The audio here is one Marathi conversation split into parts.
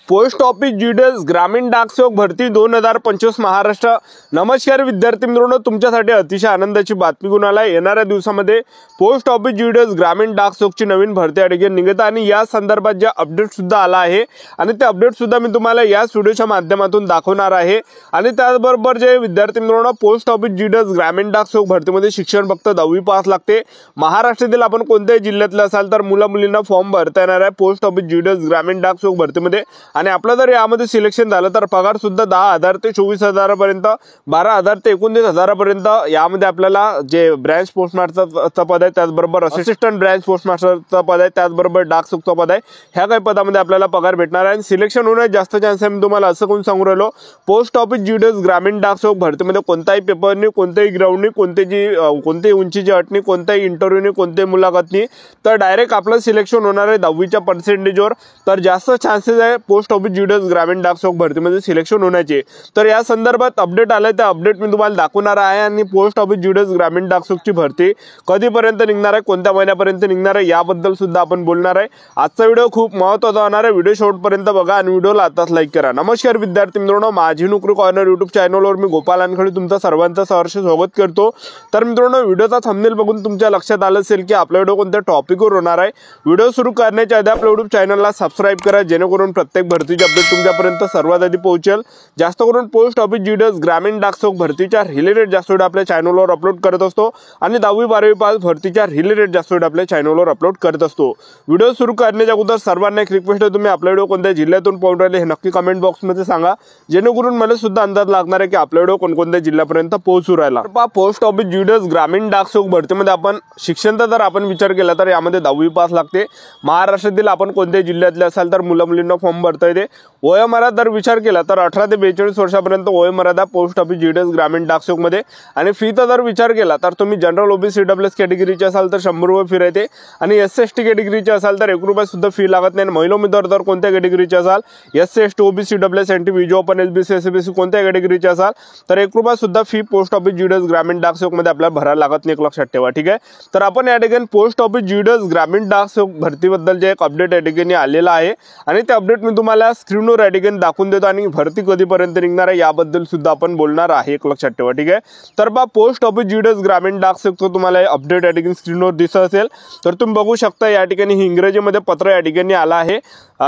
पोस्ट ऑफिस जीडीएस ग्रामीण डाक सेवक भरती 2025 महाराष्ट्र। नमस्कार विद्यार्थी मित्रांनो, तुमच्यासाठी अतिशय आनंदाची बातमी घेऊन आला। येणाऱ्या दिवसामध्ये पोस्ट ऑफिस जीडीएस ग्रामीण डाक सेवकची नवीन भरती आलेली निघत आणि या संदर्भात जे अपडेट सुद्धा आला आहे आणि ते अपडेट सुद्धा मी तुम्हाला या व्हिडिओच्या माध्यमातून दाखवणार आहे। आणि त्याचबरोबर जे विद्यार्थी मित्रांनो, पोस्ट ऑफिस जीडीएस ग्रामीण डाक सेवक भरतीमध्ये शिक्षण फक्त 10वी पास लागते। महाराष्ट्रातील आपण कोणत्याही जिल्ह्यातले असाल तर मुला-मुलींना फॉर्म भरता येणार आहे पोस्ट ऑफिस जीडीएस ग्रामीण डाक सेवक भरतीमध्ये। आणि आपलं जर यामध्ये सिलेक्शन झालं तर पगार सुद्धा 10,000 ते 24,000 पर्यंत, 12,000 ते 29,000 पर्यंत यामध्ये आपल्याला जे ब्रांच पोस्ट मास्टरचं पद आहे, त्याचबरोबर असिस्टंट ब्रांच पोस्ट मास्टरचं पद आहे, त्याचबरोबर डाक सेवकचं पद आहे, ह्या काही पदामध्ये आपल्याला पगार भेटणार आहे। आणि सिलेक्शन होण्यास जास्त चान्स आहे। मी तुम्हाला असं कोण सांगू राहिलो, पोस्ट ऑफिस जीडीएस ग्रामीण डाक सेवक भरतीमध्ये कोणताही पेपरनी, कोणत्याही ग्राउंडनी, कोणत्याही उंचीची अटनी, कोणत्याही इंटरव्ह्यूनी, कोणत्याही मुलाखतनी तर डायरेक्ट आपलं सिलेक्शन होणार आहे 10वीच्या पर्सेंटेजवर। तर जास्त चान्सेस आहे पोस्ट ऑफिस जीडीएस ग्रामीण डाक सेवक भरतीमध्ये सिलेक्शन होण्याचे। तर या संदर्भात अपडेट आले, त्या अपडेट मी तुम्हाला दाखवणार आहे। आणि पोस्ट ऑफिस जीडीएस ग्रामीण डाक सेवकची भरती कधीपर्यंत निघणार आहे, कोणत्या महिन्यापर्यंत निघणार आहे याबद्दल सुद्धा आपण बोलणार आहे। आजचा व्हिडिओ खूप महत्त्वाचा होणार आहे, व्हिडिओ शेवटपर्यंत बघा आणि व्हिडिओला आताच लाईक करा। नमस्कार विद्यार्थी मित्रांनो, माझी नोकरी कॉर्नर यूट्यूब चॅनलवर मी गोपाल वानखडे तुमचं सर्वांचं सहर्ष स्वागत करतो। तर मित्रांनो, व्हिडिओचा थंबनेल बघून तुमच्या लक्षात आलं असेल की आपला व्हिडिओ कोणत्या टॉपिकवर होणार आहे। व्हिडिओ सुरू करण्याच्या आधी आपल्या यूट्यूब चॅनलला सबस्क्राइब करा, जेणेकरून प्रत्येक भरतीची अपडेट तुमच्यापर्यंत सर्वात आधी पोहोचेल। जास्त करून पोस्ट ऑफिस जीडीएस ग्रामीण डाक सेवक भरतीच्या रिलेटेड जास्त व्हिडिओ आपल्या चॅनलवर अपलोड करत असतो आणि 10वी 12वी पास भरतीच्या रिलेटेड जास्त व्हिडिओ आपल्या चॅनलवर अपलोड करत असतो। व्हिडिओ सुरू करण्याच्या अगोदर सर्वांना एक रिक्वेस्ट आहे, तुम्ही आपला व्हिडिओ कोणत्या जिल्ह्यातून पाहून राहिले हे नक्की कमेंट बॉक्समध्ये सांगा, जेणेकरून मला सुद्धा अंदाज लागणार आहे की आपला व्हिडिओ कोणकोणत्या जिल्ह्यापर्यंत पोहोचू राहिला। पोस्ट ऑफिस जीडीएस ग्रामीण डाक सेवक भरतीमध्ये आपण शिक्षणाचा जर आपण विचार केला तर यामध्ये 10वी पास लागते। महाराष्ट्रातील आपण कोणत्याही जिल्ह्यातले असाल तर मुला-मुलींना फॉर्म भरता येते। वयोमर्यादा जर विचार केला तर 18 ते 42 वर्षापर्यंत वयोमर्यादा पोस्ट ऑफिस जीडीएस ग्रामीण डाक सेवक मध्ये। आणि फीचा जर विचार केला तर तुम्ही जनरल ओबीसी डब्ल्यूएस कॅटेगरीचे असाल तर 100 रुपये फी राहते आणि एससी एसटी कॅटेगरीचे असाल तर 1 रुपया सुद्धा फी लागत नाही। महिला उमेदवार जर कोणत्या कॅटेगरीचे असाल, SC ST OBC WS NT विजो ओपन एसबीसी एसबीसी कोणत्या कॅटेगरीचे असाल तर 1 रुपया सुद्धा फी पोस्ट ऑफिस जीडीएस ग्रामीण डाक सेवक मध्ये आपल्याला भरायला लागत नाही, एक लक्षात ठेवा, ठीक आहे। तर आपण या ठिकाणी पोस्ट ऑफिस जीडीएस ग्रामीण डाक सेवक भरतीबद्दल जे एक अपडेट या ठिकाणी आलेला आहे आणि ते अपडेट मी तुम्हाला स्क्रीनवर या ठिकाणी दाखवून देतो आणि भरती कधीपर्यंत निघणार आहे याबद्दल सुद्धा आपण बोलणार आहे, एक लक्षात ठेवा, ठीक आहे। तर पोस्ट ऑफिस जीडीएस ग्रामीण डाक सेवकचं तुम्हाला अपडेट या ठिकाणी स्क्रीनवर दिसत असेल तर तुम्ही बघू शकता। या ठिकाणी ही इंग्रजीमध्ये पत्र या ठिकाणी आला आहे।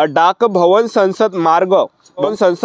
डाक भवन संसद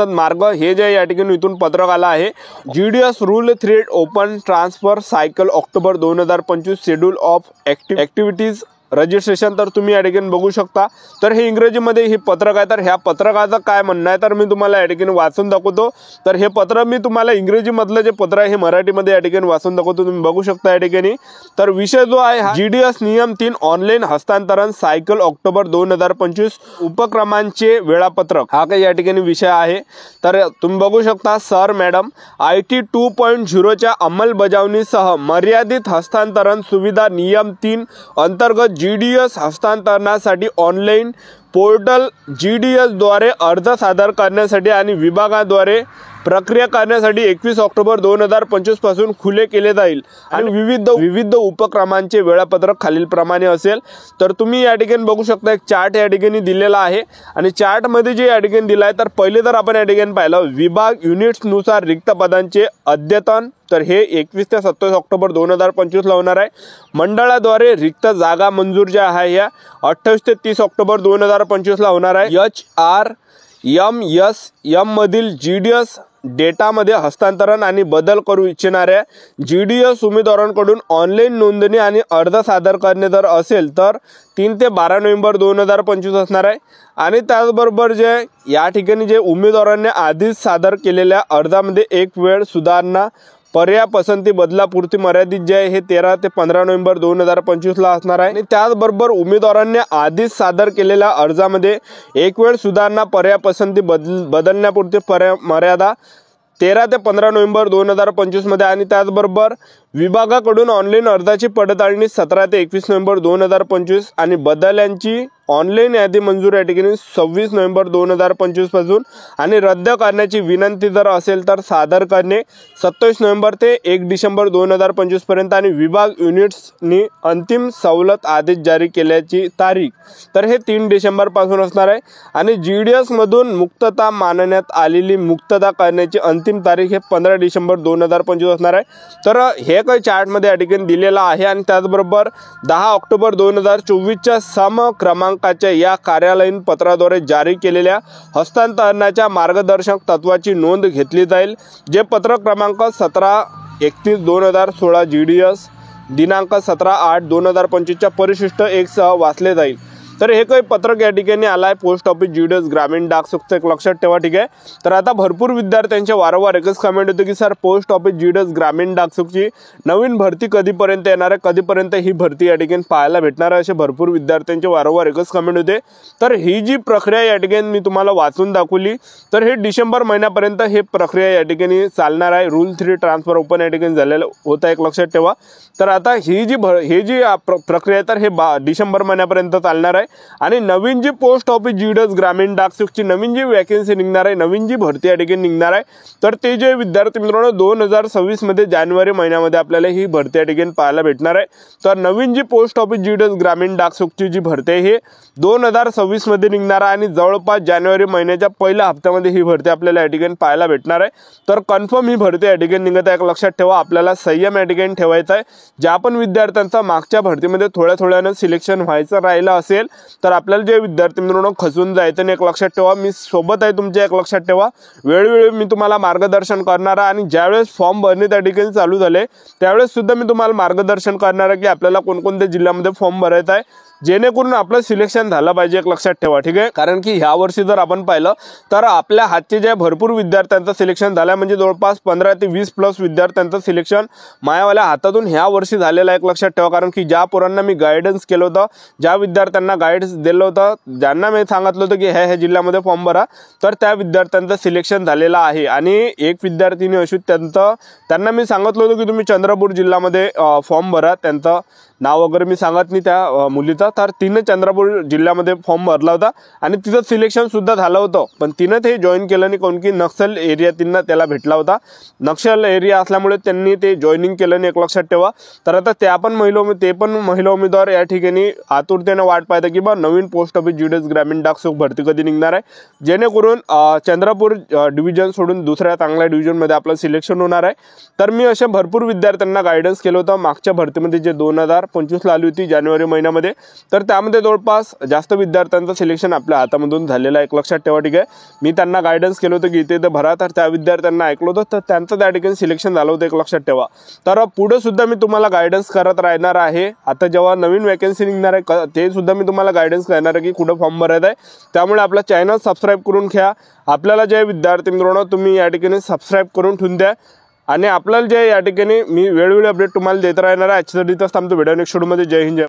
मार्ग हे जे या ठिकाणी इथून पत्रक आला आहे। GDS rule thread open transfer cycle October 2025 schedule of activities registration. तर तुम्ही या ठिकाणी बघू शकता। तर हे इंग्रजीमध्ये हे पत्रक आहे। तर ह्या पत्रकाचं काय म्हणणं आहे तर मी तुम्हाला या ठिकाणी वाचून दाखवतो। तर हे पत्र मी तुम्हाला इंग्रजीमधलं जे पत्र आहे हे मराठीमध्ये या ठिकाणी वाचून दाखवतो, तुम्ही बघू शकता या ठिकाणी। तर विषय जो आहे हा जीडीएस नियम 3 ऑनलाईन हस्तांतरण सायकल ऑक्टोबर 2025 उपक्रमांचे वेळापत्रक, हा काही या ठिकाणी विषय आहे। तर तुम्ही बघू शकता, सर मॅडम IT 2.0च्या अंमलबजावणीसह मर्यादित हस्तांतरण सुविधा नियम 3 अंतर्गत जीडीएस हस्तांतरणासाठी ऑनलाईन पोर्टल जीडीएस द्वारे अर्ज सादर करण्यासाठी आणि विभागाद्वारे प्रक्रिया करण्यासाठी 21 ऑक्टोबर 2025 पासून खुले केले जाईल। आणि विविध उपक्रमांचे वेळापत्रक खालीलप्रमाणे असेल। तर तुम्ही या ठिकाणी बघू शकता, एक चार्ट या ठिकाणी दिलेला आहे आणि चार्ट मध्ये जे या ठिकाणी दिला आहे तर पहिले तर आपण या ठिकाणी पाहिलं विभाग युनिट्स नुसार रिक्त पदांचे अद्यतन, तर हे 21 ते 27 ऑक्टोबर 2025 ला होणार आहे। मंडळाद्वारे रिक्त जागा मंजूर ज्या आहे या 28 ते 30 ऑक्टोबर 2025 ला होणार आहे। HRMSM मधील जीडीएस डेटामध्ये हस्तांतरण आणि बदल करू इच्छिणाऱ्या जीडीएस उमेदवारांकडून ऑनलाईन नोंदणी आणि अर्ज सादर करणे जर असेल तर 3 ते 12 नोव्हेंबर 2025 असणार आहे। आणि त्याचबरोबर जे या ठिकाणी जे उमेदवारांनी आधीच सादर केलेल्या अर्जामध्ये एक वेळ सुधारणा पर्याय पसंती बदलापुरती मर्यादित जे आहे हे 13 ते 15 नोव्हेंबर 2025 ला असणार आहे। आणि त्याचबरोबर उमेदवारांनी आधीच सादर केलेल्या अर्जामध्ये एक वेळ सुधारणा पर्याय पसंती बदलण्यापुरती मर्यादा 13 ते 15 नोव्हेंबर 2025 मध्ये। आणि त्याचबरोबर विभागाकडून ऑनलाईन अर्जाची पडताळणी 17 ते 21 नोव्हेंबर 2025 आणि बदल्यांची ऑनलाईन यादी मंजूर या ठिकाणी 26 नोव्हेंबर 2025 पासून आणि रद्द करण्याची विनंती जर असेल तर सादर करणे 27 नोव्हेंबर ते 1 डिसेंबर 2025 पर्यंत आणि विभाग युनिट्सनी अंतिम सवलत आदेश जारी केल्याची तारीख तर हे 3 डिसेंबर पासून असणार आहे आणि GDS मधून मुक्तता मानण्यात आलेली मुक्तता करण्याची अंतिम तारीख हे 15 डिसेंबर 2025 असणार आहे। तर हे काही चार्टमध्ये या ठिकाणी दिलेलं आहे आणि त्याचबरोबर 10 ऑक्टोबर 2024च्या सम क्रमांकाच्या या कार्यालयीन पत्राद्वारे जारी केलेल्या हस्तांतरणाच्या मार्गदर्शक तत्वाची नोंद घेतली जाईल, जे पत्र क्रमांक 17/31/2016 GDS दिनांक 17/8/2025च्या परिशिष्ट 1 सह वाचले जाईल। तर हे काही पत्रक या ठिकाणी आलाय पोस्ट ऑफिस GDS ग्रामीण डाक सुखचं, एक लक्षात ठेवा, ठीक आहे। तर आता भरपूर विद्यार्थ्यांचे वारंवार एकच कमेंट होते की सर पोस्ट ऑफिस GDS ग्रामीण डाक सुखची नवीन भरती कधीपर्यंत येणार आहे, कधीपर्यंत ही भरती या ठिकाणी पाहायला भेटणार आहे, असे भरपूर विद्यार्थ्यांचे वारंवार एकच कमेंट होते। तर ही जी प्रक्रिया या ठिकाणी मी तुम्हाला वाचून दाखवली, तर हे डिसेंबर महिन्यापर्यंत हे प्रक्रिया या ठिकाणी चालणार आहे। रूल 3 ट्रान्सफर ओपन या ठिकाणी झालेलं होतं, एक लक्षात ठेवा। तर आता ही जी प्रक्रिया तर हे डिसेंबर महिन्यापर्यंत चालणार आहे आणि नवीन जी पोस्ट ऑफिस GDS ग्रामीण डाक सुखची नवीन जी वॅकन्सी निघणार आहे, नवीन जी भरती या ठिकाणी निघणार आहे, तर ते जे विद्यार्थी मित्रांनो 2026 मध्ये जानेवारी महिन्यामध्ये आपल्याला ही भरती या ठिकाणी पाहायला भेटणार आहे। तर नवीन जी पोस्ट ऑफिस GDS ग्रामीण डाक सुखची जी भरती आहे हे 2026 मध्ये निघणार आहे आणि जवळपास जानेवारी महिन्याच्या पहिल्या हप्त्यामध्ये ही भरती आपल्याला या ठिकाणी पाहायला भेटणार आहे। तर कन्फर्म ही भरती या ठिकाणी निघत आहे, एक लक्षात ठेवा। आपल्याला संयम या ठिकाणी ठेवायचा आहे। ज्या पण विद्यार्थ्यांचा मागच्या भरतीमध्ये थोड्यानं सिलेक्शन व्हायचं राहिलं असेल तर आपल्याला जे विद्यार्थी मित्रांनो खचून जायचं नाही, एक लक्षात ठेवा। मी सोबत आहे तुमच्या, एक लक्षात ठेवा। वेळोवेळी मी तुम्हाला मार्गदर्शन करणार आहे आणि ज्यावेळेस फॉर्म भरणे त्या ठिकाणी चालू झाले त्यावेळेस सुद्धा मी तुम्हाला मार्गदर्शन करणार आहे की आपल्याला कोणकोणत्या जिल्ह्यामध्ये फॉर्म भरायचा आहे, जेणेकरून आपलं सिलेक्शन झालं पाहिजे, एक लक्षात ठेवा, ठीक आहे। कारण की ह्या वर्षी जर आपण पाहिलं तर आपल्या हातचे जे भरपूर विद्यार्थ्यांचं सिलेक्शन झालं, म्हणजे जवळपास 15 ते 20 प्लस विद्यार्थ्यांचं सिलेक्शन मायावाल्या हातातून ह्या वर्षी झालेलं आहे, एक लक्षात ठेवा। कारण की ज्या पोरांना मी गायडन्स केलं होतं, ज्या विद्यार्थ्यांना गाईड्स दिलं होतं, ज्यांना मी सांगितलं होतं की ह्या जिल्ह्यामध्ये फॉर्म भरा, तर त्या विद्यार्थ्यांचं सिलेक्शन झालेलं आहे। आणि एक विद्यार्थिनी अशी त्यांना मी सांगितलं होतं की तुम्ही चंद्रपूर जिल्ह्यामध्ये फॉर्म भरा, त्यांचं नाव वगैरे मी सांगत नाही त्या मुलीचा, तर तिने चंद्रपूर जिल्ह्यामध्ये फॉर्म भरला होता आणि तिचं सिलेक्शन सुद्धा झालं होतं, पण तिनं ते जॉईन केलं नाही, कारण की नक्षल एरिया त्याला भेटला होता। नक्षल एरिया असल्यामुळे त्यांनी ते जॉईनिंग केलं नाही, एक लक्षात ठेवा। तर आता ते पण महिला उमेदवार या ठिकाणी आतुरतेने वाट पाहतात की बा नवीन पोस्ट ऑफिस GDS ग्रामीण डाक सुख भरती कधी निघणार आहे, जेणेकरून चंद्रपूर डिव्हिजन सोडून दुसऱ्या चांगल्या डिव्हिजनमध्ये आपलं सिलेक्शन होणार आहे। तर मी अशा भरपूर विद्यार्थ्यांना गायडन्स केलं होतं मागच्या भरतीमध्ये जे 2025 ला आली होती जानेवारी महिन्यामध्ये, तर त्यामध्ये जवळपास जास्त विद्यार्थ्यांचं सिलेक्शन आपल्या हातामधून झालेलं आहे, एक लक्षात ठेवा, ठीक आहे। मी त्यांना गायडन्स केलं होतं की इथे भरा, तर त्या विद्यार्थ्यांना ऐकलं होतं, तर त्यांचं त्या ठिकाणी सिलेक्शन झालं होतं, एक लक्षात ठेवा। तर पुढे सुद्धा मी तुम्हाला गायडन्स करत राहणार आहे। आता जेव्हा नवीन वॅकन्सी निघणार आहे ते सुद्धा मी तुम्हाला गायडन्स करणार आहे की कुठं फॉर्म भरायचा आहे, त्यामुळे आपला चॅनल सबस्क्राईब करून घ्या। आपल्याला जे विद्यार्थी मित्रांनो तुम्ही या ठिकाणी सबस्क्राईब करून ठेवून द्या आणि आपल्याला जे या ठिकाणी मी वेळोवेळी अपडेट तुम्हाला देत राहणार आहे। आजच्यासाठी थांबतो, व्हिडिओ नेक्स्ट व्हिडिओमध्ये। जय हिंद, जय